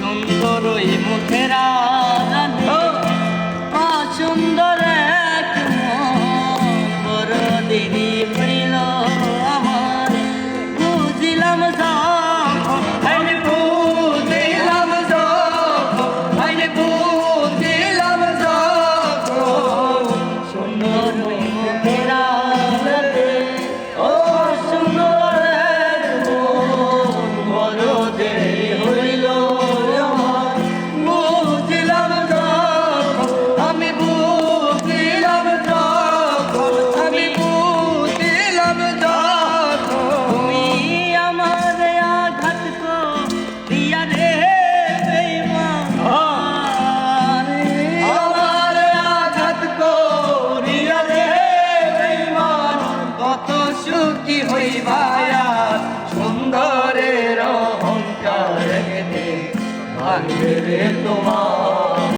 সুন্দর ওই মুখেরা সুন্দর এক মন বড় দেরি হইল আমার বুঝিলাম যখন বুঝিলাম যখন বুঝিলাম যখন সুন্দর ওই মুখেরা ও সুন্দর এক মন বড় দেরি হইল আমার বুঝিলাম যখন আমি বুঝিলাম যখন আমি বুঝিলাম যখন তুমি আমার আঘাত করিয়া রে বেঈমান আমার আঘাত করিয়া রে বেঈমান কত সুখী হইবা সুন্দরের অহংকার ভাঙবে রে তোমার